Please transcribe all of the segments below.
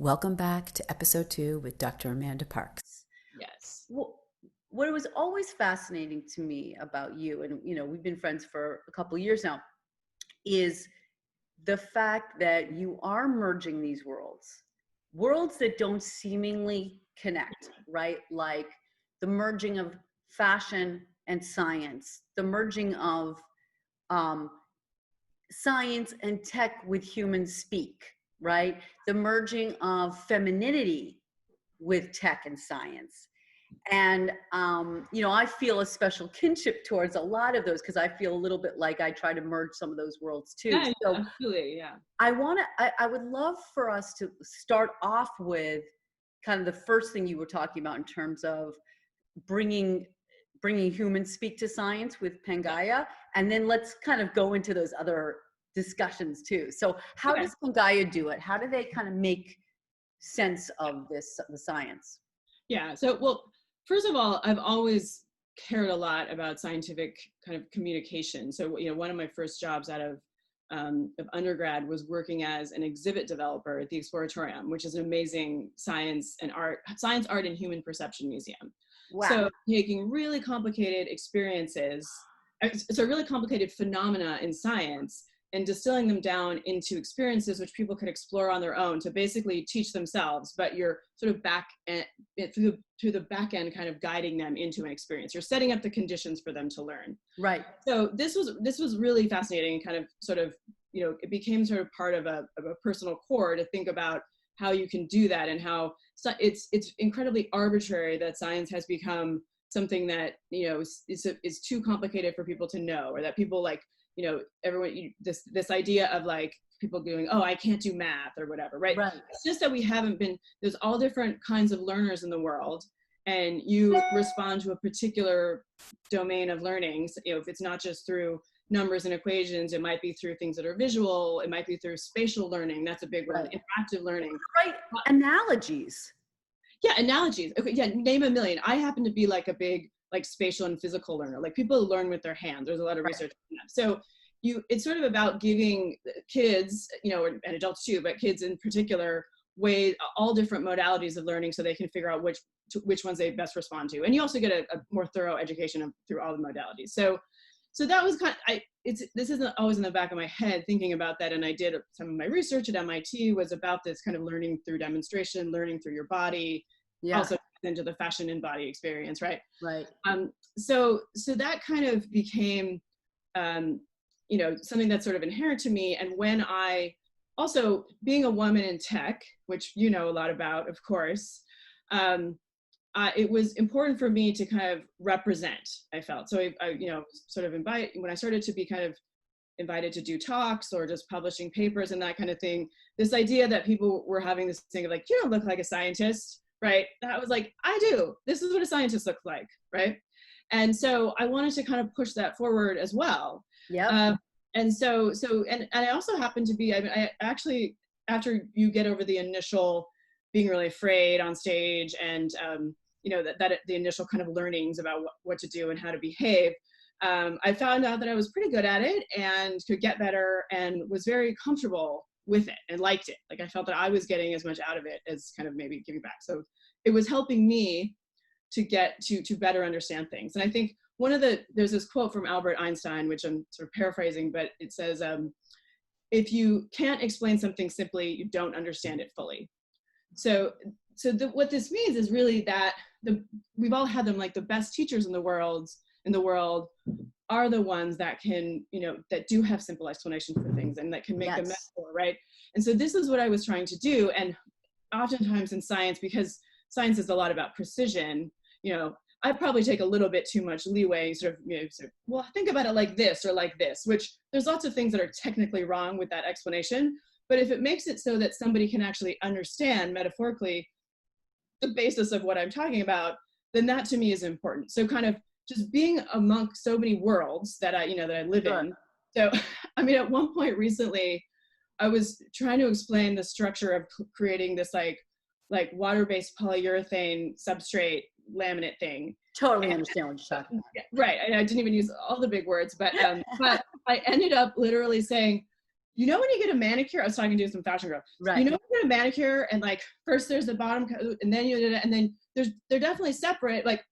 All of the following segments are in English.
Welcome back to episode 2 with Dr. Amanda Parks. Yes. Well, what was always fascinating to me about you, and we've been friends for a couple of years now, is the fact that you are merging these worlds that don't seemingly connect, right? Like the merging of fashion and science, the merging of um, science and tech with human speak, right? The merging of femininity with tech and science. And I feel a special kinship towards a lot of those because I feel a little bit like I try to merge some of those worlds too. Yeah, So absolutely. Yeah. I would love for us to start off with kind of the first thing you were talking about in terms of bringing human speak to science with Pangaya, and then let's kind of go into those other discussions too. So how Okay. does Pangaya do it? How do they kind of make sense of the science? Yeah. So, well, first of all, I've always cared a lot about scientific kind of communication. So, one of my first jobs out of undergrad was working as an exhibit developer at the Exploratorium, which is an amazing science, art, and human perception museum. Wow. So, taking really complicated experiences, so really complicated phenomena in science, and distilling them down into experiences which people could explore on their own to basically teach themselves, but you're sort of through the back end kind of guiding them into an experience. You're setting up the conditions for them to learn. Right. So this was really fascinating, and kind of sort of, it became sort of part of a personal core to think about how you can do that, and how it's incredibly arbitrary that science has become something that is too complicated for people to know, or that people like, everyone, this idea of like people going, oh, I can't do math or whatever, right? It's just that we haven't been, there's all different kinds of learners in the world, and you respond to a particular domain of learning. So, if it's not just through numbers and equations, it might be through things that are visual, it might be through spatial learning. That's a big one. Interactive learning. Right. Analogies. Yeah, analogies. Okay, yeah, name a million. I happen to be like a big like spatial and physical learner. Like people learn with their hands. There's a lot of research on that. So it's sort of about giving kids, and adults too, but kids in particular, all different modalities of learning so they can figure out which ones they best respond to. And you also get a more thorough education through all the modalities. So that was kind of, this isn't always in the back of my head thinking about that. And I did some of my research at MIT was about this kind of learning through demonstration, learning through your body, also into the fashion and body experience, right? Right. So that kind of became, something that's sort of inherent to me. And when I also, being a woman in tech, which you know a lot about, of course, it was important for me to kind of represent, I felt. So I sort of when I started to be kind of invited to do talks or just publishing papers and that kind of thing, this idea that people were having this thing of like, you don't look like a scientist, right? That was like, I do. This is what a scientist looks like, right? And so I wanted to kind of push that forward as well. Yeah. And I also happen to be, I actually, after you get over the initial being really afraid on stage and, that the initial kind of learnings about what to do and how to behave, I found out that I was pretty good at it and could get better and was very comfortable with it and liked it. Like I felt that I was getting as much out of it as kind of maybe giving back. So it was helping me to get to better understand things. And I think there's this quote from Albert Einstein, which I'm sort of paraphrasing, but it says, if you can't explain something simply, you don't understand it fully. So what this means is really that we've all had them, like the best teachers in the world are the ones that can, that do have simple explanations for things and that can make a metaphor, right? And so this is what I was trying to do. And oftentimes in science, because science is a lot about precision, I probably take a little bit too much leeway, well, think about it like this or like this, which there's lots of things that are technically wrong with that explanation. But if it makes it so that somebody can actually understand metaphorically the basis of what I'm talking about, then that to me is important. So kind of just being among so many worlds that I live in. So, at one point recently, I was trying to explain the structure of creating this like water-based polyurethane substrate laminate thing. Totally understand what you're talking about. Right. And I didn't even use all the big words, but I ended up literally saying, you know, when you get a manicure, I was talking to some fashion girl. Right. You know, when you get a manicure and like first there's the bottom and then and then they're definitely separate, like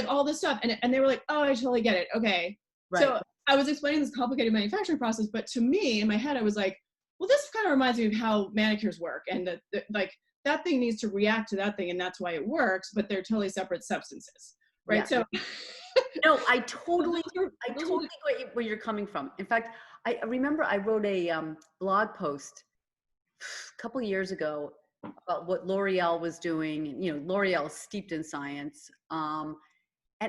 all this stuff. And they were like, oh, I totally get it. Okay. Right. So I was explaining this complicated manufacturing process, but to me in my head, I was like, well, this kind of reminds me of how manicures work, and like that thing needs to react to that thing, and that's why it works, but they're totally separate substances. Right. Yeah. So no, I totally get where you're coming from. In fact, I remember I wrote a blog post a couple of years ago about what L'Oreal was doing. And, you know, L'Oreal is steeped in science. And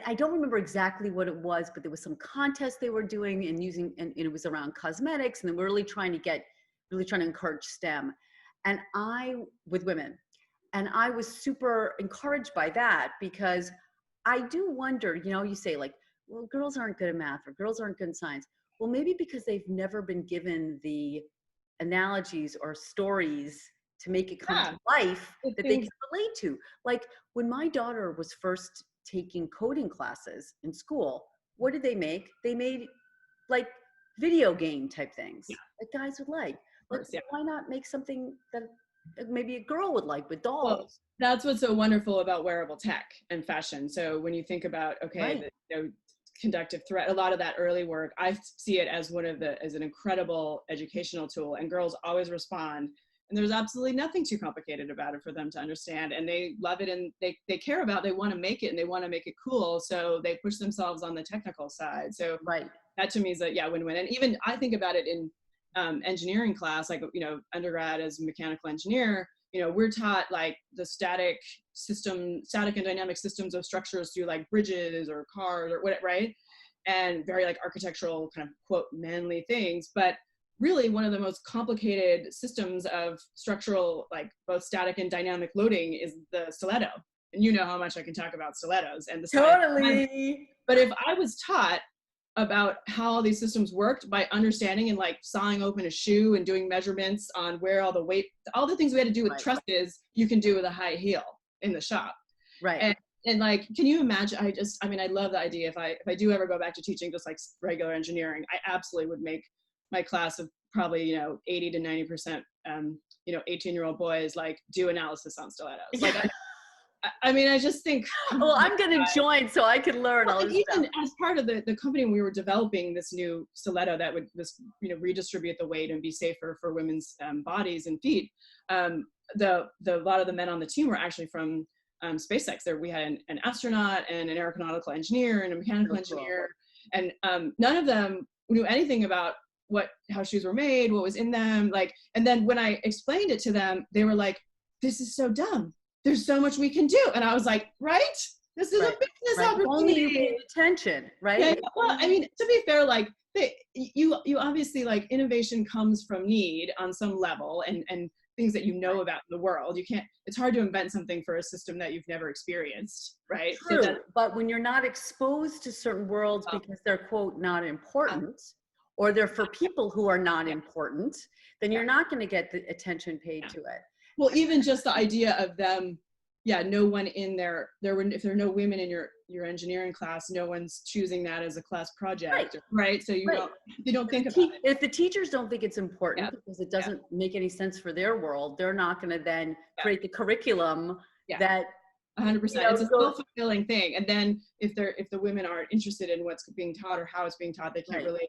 I don't remember exactly what it was, but there was some contest they were doing and using, and it was around cosmetics, and they were really trying to encourage STEM with women. And I was super encouraged by that, because I do wonder, you know, you say like, well, girls aren't good at math or girls aren't good in science. Well, maybe because they've never been given the analogies or stories to make it come to life that they can relate to. Like when my daughter was first taking coding classes in school, what did they make? They made like video game type things that guys would like. Why not make something that maybe a girl would like with dolls? Well, that's what's so wonderful about wearable tech and fashion. So when you think about, okay, conductive threat, a lot of that early work, I see it as as an incredible educational tool, and girls always respond. And there's absolutely nothing too complicated about it for them to understand. And they love it, and they care about, they want to make it, and they want to make it cool. So they push themselves on the technical side. So that to me is a win-win. And even I think about it in engineering class, like, you know, undergrad as a mechanical engineer, you know, we're taught like the static and dynamic systems of structures through like bridges or cars or whatever, right? And very like architectural kind of quote manly things. But really one of the most complicated systems of structural, like both static and dynamic loading, is the stiletto. And you know how much I can talk about stilettos and the totally. But if I was taught about how all these systems worked by understanding and like sawing open a shoe and doing measurements on where all the weight, all the things we had to do with trusses, you can do with a high heel in the shop. Right. And like, can you imagine? I love the idea. If I do ever go back to teaching just like regular engineering, I absolutely would make my class of probably, you know, 80 to 90%, you know, 18-year-old boys like do analysis on stilettos. Like, I mean, I just think, well, I'm going to join so I can learn all this even stuff. as part of the company, when we were developing this new stiletto that would you know, redistribute the weight and be safer for women's bodies and feet, a lot of the men on the team were actually from SpaceX. There we had an astronaut and an aeronautical engineer and a mechanical engineer, and none of them knew anything about how shoes were made, what was in them. Like, and then when I explained it to them, they were like, "This is so dumb. There's so much we can do." And I was like, right? This is a business opportunity. Only you pay attention, right? Yeah, well, I mean, to be fair, like you obviously, like, innovation comes from need on some level, and things that you know about the world. You can't, it's hard to invent something for a system that you've never experienced, right? True, but when you're not exposed to certain worlds because they're quote not important, or they're for people who are not important, then you're not going to get the attention paid to it. Well, even just the idea of them, no one in if there are no women in your engineering class, no one's choosing that as a class project, right? So you don't think about it. If the teachers don't think it's important because it doesn't make any sense for their world, they're not going to then create the curriculum that 100%. It's a self-fulfilling thing. And then if the women aren't interested in what's being taught or how it's being taught, they can't relate.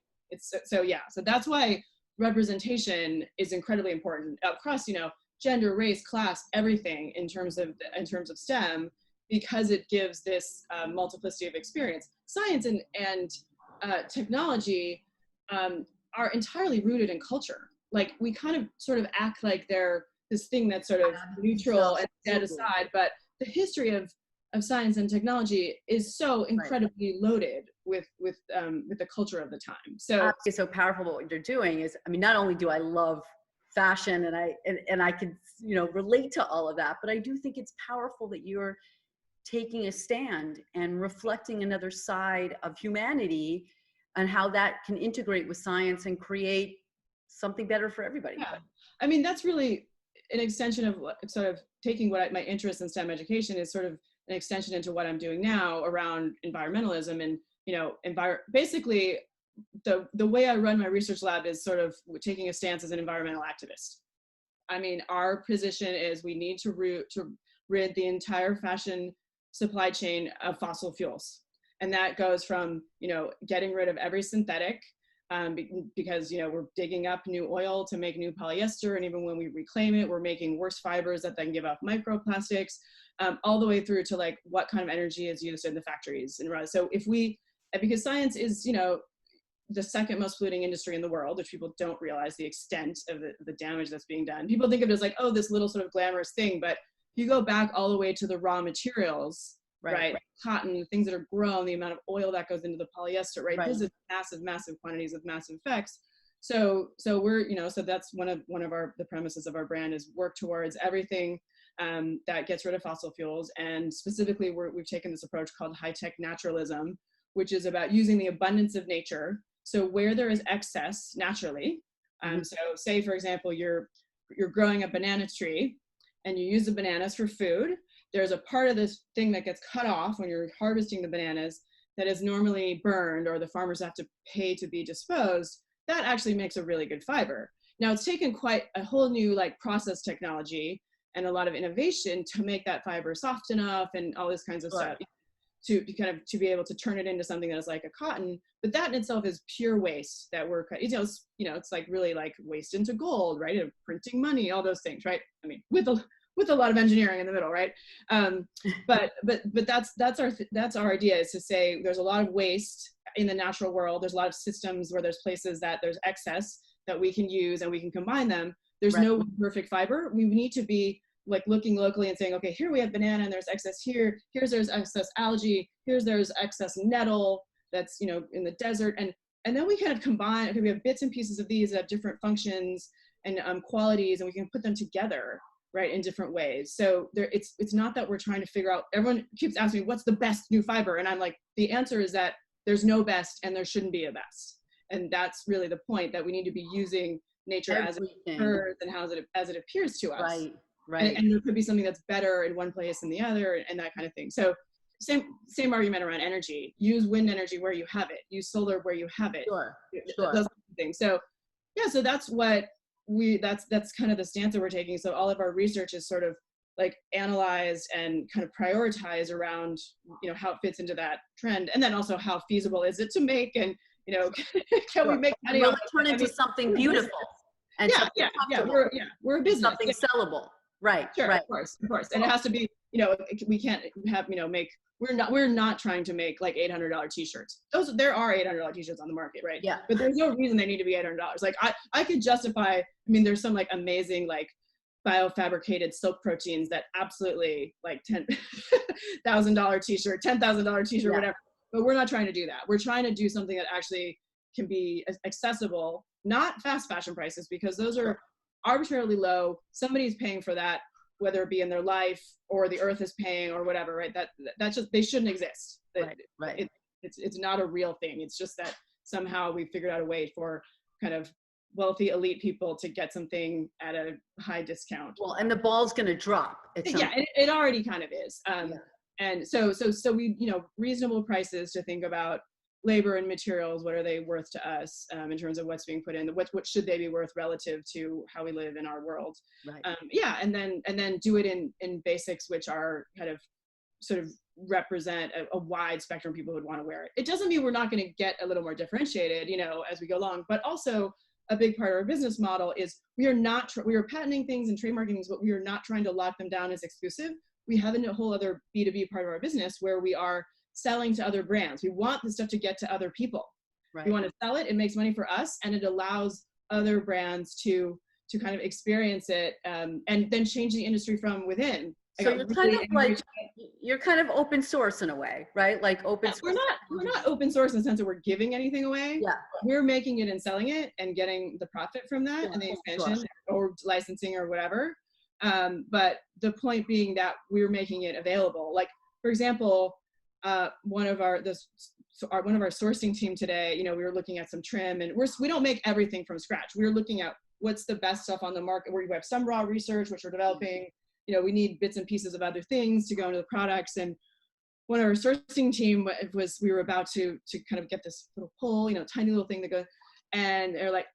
So that's why representation is incredibly important across, you know, gender, race, class, everything in terms of STEM, because it gives this multiplicity of experience. Science and technology are entirely rooted in culture. Like, we kind of sort of act like they're this thing that's sort of neutral and set aside, but the history of science and technology is so incredibly loaded with the culture of the time. So it's so powerful. What you're doing is, I mean, not only do I love fashion and I can, you know, relate to all of that, but I do think it's powerful that you're taking a stand and reflecting another side of humanity and how that can integrate with science and create something better for everybody. Yeah. I mean, that's really an extension of sort of taking my interest in STEM education is sort of an extension into what I'm doing now around environmentalism and, you know, basically the way I run my research lab is sort of taking a stance as an environmental activist. I mean, our position is we need to rid the entire fashion supply chain of fossil fuels. And that goes from, you know, getting rid of every synthetic, because, you know, we're digging up new oil to make new polyester. And even when we reclaim it, we're making worse fibers that then give off microplastics, all the way through to like what kind of energy is used in the factories. And so because science is, you know, the second most polluting industry in the world, which people don't realize the extent of the damage that's being done. People think of it as like, oh, this little sort of glamorous thing, but you go back all the way to the raw materials, right? Cotton, the things that are grown, the amount of oil that goes into the polyester, right? This is massive quantities of massive effects. So we're, you know, so that's one of the premises of our brand is work towards everything that gets rid of fossil fuels. And specifically, we've taken this approach called high-tech naturalism, which is about using the abundance of nature. So where there is excess naturally, so say for example, you're growing a banana tree and you use the bananas for food, there's a part of this thing that gets cut off when you're harvesting the bananas that is normally burned or the farmers have to pay to be disposed. That actually makes a really good fiber. Now it's taken quite a whole new like process technology and a lot of innovation to make that fiber soft enough and all this kinds of stuff. To be able to turn it into something that is like a cotton, but that in itself is pure waste that we're, you know, it's like really like waste into gold, right? And printing money, all those things, right? I mean, with a lot of engineering in the middle, right? But that's our idea, is to say there's a lot of waste in the natural world. There's a lot of systems where there's places that there's excess that we can use and we can combine them. There's no perfect fiber. We need to be like looking locally and saying, okay, here we have banana and there's excess here. There's excess algae. There's excess nettle that's, you know, in the desert. And then we kind of combine, okay, we have bits and pieces of these that have different functions and qualities, and we can put them together, right, in different ways. So it's not that we're trying to figure out, everyone keeps asking me, what's the best new fiber? And I'm like, the answer is that there's no best and there shouldn't be a best. And that's really the point, that we need to be using nature as it occurs and as it appears to us. Right. And there could be something that's better in one place than the other and that kind of thing. So same argument around energy. Use wind energy where you have it. Use solar where you have it. Sure. Those things. So yeah, so that's what that's kind of the stance that we're taking. So all of our research is sort of like analyzed and kind of prioritized around, you know, how it fits into that trend. And then also how feasible is it to make, and, you you know, can we make money? Will it turn into something beautiful? And we're a business. Something sellable. Right. Sure, right. Of course. And it has to be, you know, we can't have, you know, we're not trying to make like $800 t-shirts. There are $800 t-shirts on the market, right? Yeah. But there's no reason they need to be $800. Like I could justify, I mean, there's some like amazing, like biofabricated silk proteins that absolutely like $10,000 t-shirt, $10,000 t-shirt, whatever. But we're not trying to do that. We're trying to do something that actually can be accessible, not fast fashion prices, because those are arbitrarily low. Somebody's paying for that, whether it be in their life or the earth is paying or whatever, right? That's just, they shouldn't exist. Right. It's not a real thing. It's just that somehow we figured out a way for kind of wealthy elite people to get something at a high discount. Well, and the ball's going to drop. It already kind of is. And so we, you know, reasonable prices to think about labor and materials. What are they worth to us in terms of what's being put in? What should they be worth relative to how we live in our world? Right. And then do it in basics, which are kind of sort of represent a wide spectrum of people who would want to wear it. It doesn't mean we're not going to get a little more differentiated, you know, as we go along, but also a big part of our business model is we are patenting things and trademarking things, but we are not trying to lock them down as exclusive. We have a whole other B2B part of our business where we are selling to other brands. We want this stuff to get to other people. Right. We want to sell it. It makes money for us, and it allows other brands to kind of experience it, and then change the industry from within. So you're kind of open source in a way, right? Like open source. We're not open source in the sense that we're giving anything away. Yeah. We're making it and selling it and getting the profit from that and the expansion or licensing or whatever. But the point being that we're making it available. Like, for example, one of our sourcing team today, you know, we were looking at some trim, and we don't make everything from scratch. We were looking at what's the best stuff on the market, where we have some raw research, which we're developing. You know, we need bits and pieces of other things to go into the products. And one of our sourcing team was, we were about to kind of get this little poll, tiny little thing that goes, and they're like,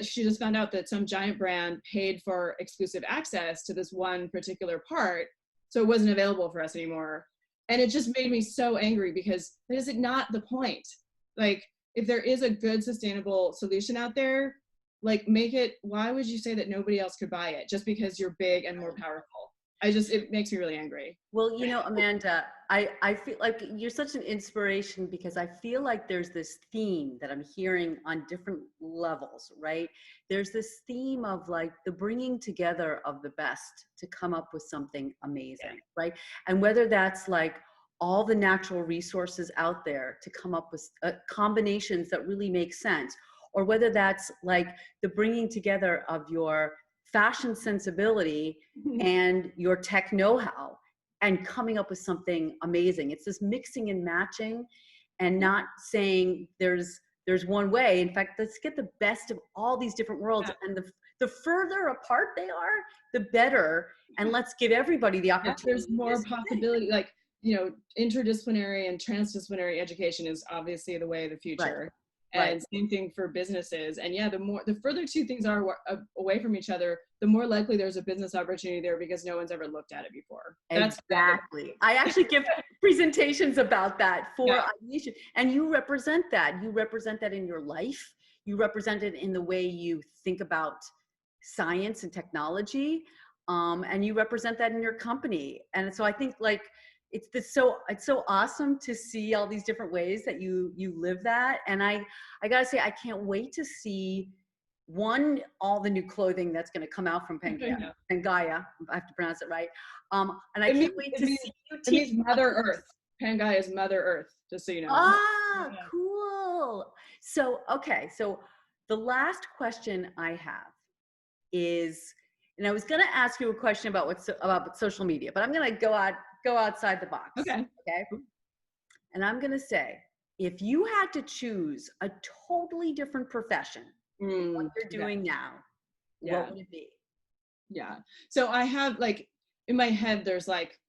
she just found out that some giant brand paid for exclusive access to this one particular part, so it wasn't available for us anymore. And it just made me so angry, because that is not the point. Like, if there is a good sustainable solution out there, like, make it, why would you say that nobody else could buy it just because you're big and more powerful? It makes me really angry. Well, Amanda, I feel like you're such an inspiration, because I feel like there's this theme that I'm hearing on different levels, right? There's this theme of like the bringing together of the best to come up with something amazing, right? And whether that's like all the natural resources out there to come up with combinations that really make sense, or whether that's like the bringing together of your fashion sensibility and your tech know-how and coming up with something amazing. It's this mixing and matching, and not saying there's one way. In fact, let's get the best of all these different worlds. And the further apart they are, the better. And let's give everybody the opportunity. There's more possibility. Like, interdisciplinary and transdisciplinary education is obviously the way of the future. Right. And same thing for businesses. And yeah, the further two things are away from each other, the more likely there's a business opportunity there, because no one's ever looked at it before. Exactly. I actually give presentations about that for Nation, and you represent that. You represent that in your life. You represent it in the way you think about science and technology, and you represent that in your company. And so I think like it's so awesome to see all these different ways that you live that. And I gotta say, I can't wait to see all the new clothing that's going to come out from Pangaea. I have to pronounce it right. And I can't wait to see you teach. It means Mother Earth. Pangaea is Mother Earth, just so you know. Ah, cool. So, okay. So the last question I have is, and I was going to ask you a question about about social media, but I'm going to go outside the box. Okay. And I'm going to say, if you had to choose a totally different profession, what you're doing now, what would it be? Yeah. So I have, like, in my head, there's like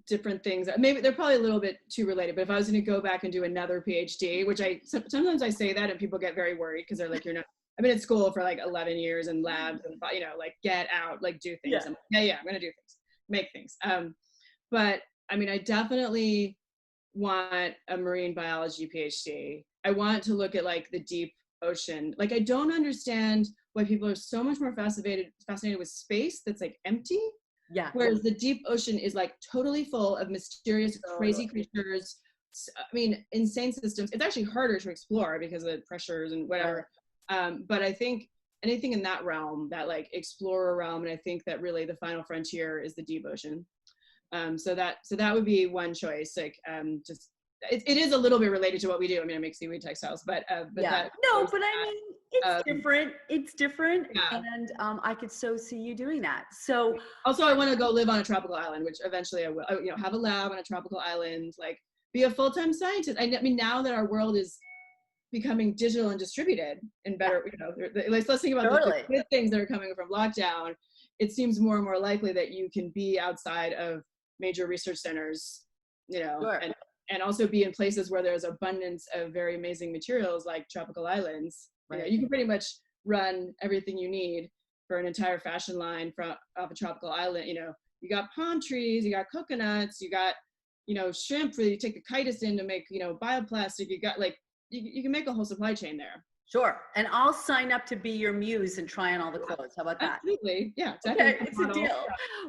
different things. Maybe they're probably a little bit too related, but if I was going to go back and do another PhD, which sometimes I say that and people get very worried, because they're like, I've been at school for like 11 years in labs and, like, get out, like, do things. I'm going to do things, make things. But I mean, I definitely want a marine biology PhD. I want to look at like the deep ocean. Like, I don't understand why people are so much more fascinated with space that's like empty. Yeah. Whereas the deep ocean is like totally full of mysterious, crazy creatures. I mean, insane systems. It's actually harder to explore because of the pressures and whatever. But I think anything in that realm, that like explorer realm, and I think that really the final frontier is the deep ocean. So that would be one choice. Like, just it is a little bit related to what we do. I mean, I make seaweed textiles, but I mean, it's different. Yeah. And I could so see you doing that. So also, I want to go live on a tropical island, which eventually I will. Have a lab on a tropical island, like be a full-time scientist. I mean, now that our world is becoming digital and distributed and better, let's think about the good things that are coming from lockdown. It seems more and more likely that you can be outside of major research centers, and also be in places where there's abundance of very amazing materials like tropical islands. Right. You can pretty much run everything you need for an entire fashion line off a tropical island. You got palm trees, you got coconuts, you got, shrimp where you take the chitis in to make, bioplastic. You got like, you can make a whole supply chain there. Sure. And I'll sign up to be your muse and try on all the clothes. How about that? Absolutely. Yeah. Okay, it's a deal.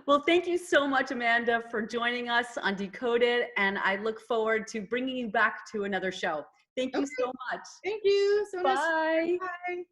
Well, thank you so much, Amanda, for joining us on Decoded. And I look forward to bringing you back to another show. Thank you so much. Thank you so much. Bye. Bye.